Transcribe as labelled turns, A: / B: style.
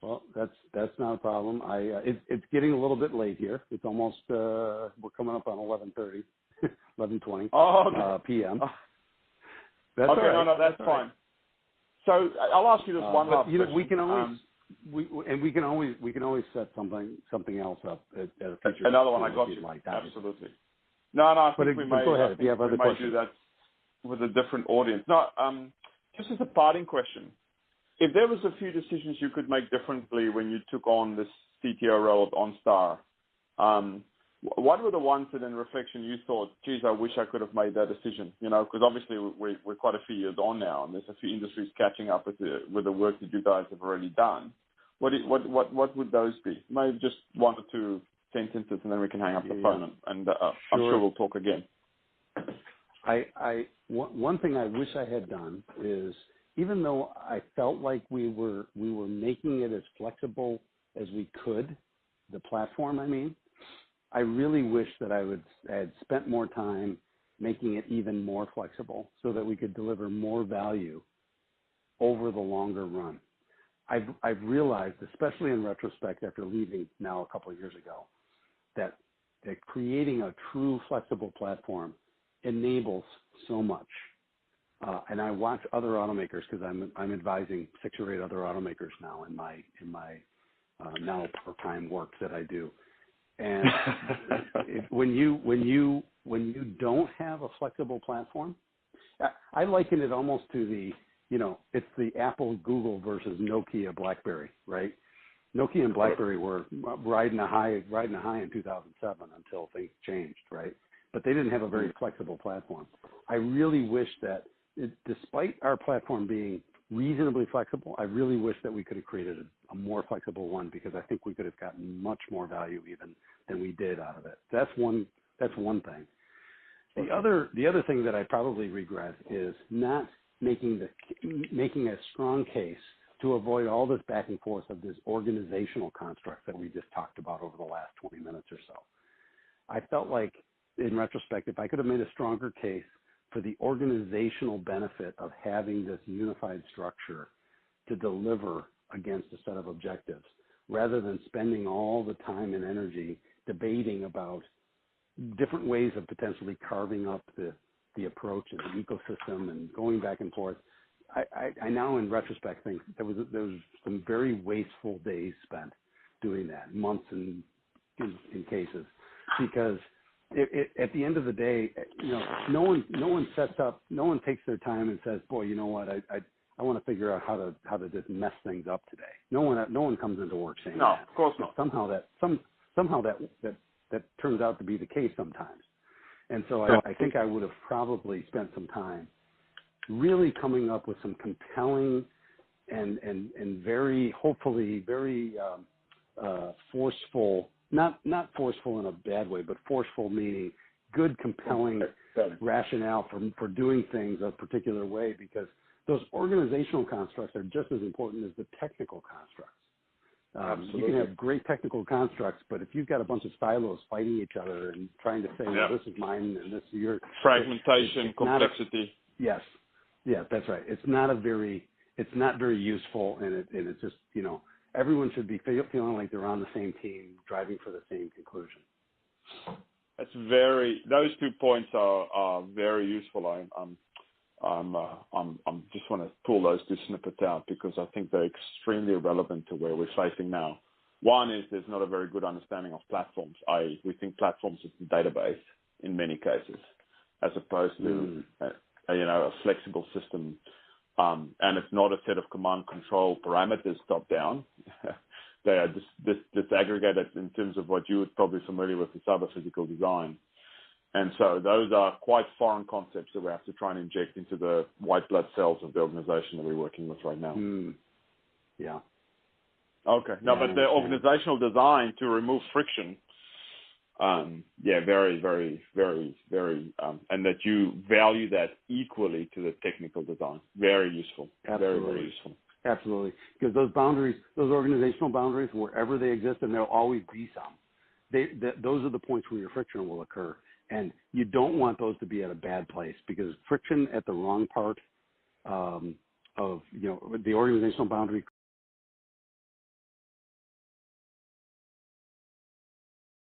A: Well, that's not a problem. It's getting a little bit late here. It's almost we're coming up on 11:30, 11:20 p.m.
B: Oh,
A: That's
B: okay,
A: all right.
B: no, that's fine.
A: Right.
B: So I'll ask you this one last question.
A: We can always we can always set something else up at a future.
B: Another one I got you.
A: Like,
B: absolutely. No, I think we may.
A: Go ahead if you have other questions.
B: Do that with a different audience. No, just as a parting question, if there was a few decisions you could make differently when you took on this CTO role at OnStar, what were the ones that in reflection you thought, geez, I wish I could have made that decision? You know, because obviously we're quite a few years on now, and there's a few industries catching up with the work that you guys have already done. What would those be? Maybe just one or two sentences, and then we can hang up the phone, and
A: sure.
B: I'm sure we'll talk again.
A: One thing I wish I had done is, even though I felt like we were making it as flexible as we could, the platform, I really wish that I had spent more time making it even more flexible so that we could deliver more value over the longer run. I've realized, especially in retrospect after leaving now a couple of years ago, that creating a true flexible platform enables so much. And I watch other automakers, because I'm advising 6 or 8 other automakers now in my now part-time work that I do. And when you don't have a flexible platform, I liken it almost to the, it's the Apple, Google versus Nokia, BlackBerry, right? Nokia and BlackBerry were riding a high in 2007 until things changed, right? But they didn't have a very flexible platform. I really wish that, despite our platform being reasonably flexible, I really wish that we could have created a more flexible one, because I think we could have gotten much more value even than we did out of it. That's one thing. The other thing that I probably regret is not making a strong case to avoid all this back and forth of this organizational construct that we just talked about over the last 20 minutes or so. I felt like, in retrospect, if I could have made a stronger case for the organizational benefit of having this unified structure to deliver against a set of objectives, rather than spending all the time and energy debating about different ways of potentially carving up the approach and the ecosystem and going back and forth. I now, in retrospect, think there was some very wasteful days spent doing that, months in cases, because at the end of the day, no one takes their time and says, boy, you know what, I want to figure out how to just mess things up today. No one comes into work saying
B: no,
A: that.
B: Of course not.
A: Somehow that turns out to be the case sometimes. And so I think I would have probably spent some time really coming up with some compelling and very, hopefully very forceful, not forceful in a bad way, but forceful meaning good, compelling rationale for doing things a particular way, because those organizational constructs are just as important as the technical constructs. You can have great technical constructs, but if you've got a bunch of silos fighting each other and trying to say, well, this is mine and this is yours.
B: Fragmentation, complexity.
A: Yes, that's right. It's not very useful, and it's just, everyone should be feeling like they're on the same team, driving for the same conclusion.
B: Those 2 points are very useful. I'm just want to pull those 2 snippets out, because I think they're extremely relevant to where we're facing now. One is there's not a very good understanding of platforms. We think platforms is a database in many cases, as opposed to a flexible system. And it's not a set of command control parameters top down. They are disaggregated in terms of what you would probably be familiar with cyber physical design. And so those are quite foreign concepts that we have to try and inject into the white blood cells of the organization that we're working with right now.
A: Yeah.
B: Okay. No, but the organizational design to remove friction, very, very, very, very, and that you value that equally to the technical design. Very useful.
A: Absolutely.
B: Very, very useful.
A: Absolutely. Because those boundaries, those organizational boundaries, wherever they exist, and there'll always be some, those are the points where your friction will occur. And you don't want those to be at a bad place, because friction at the wrong part of, the organizational boundary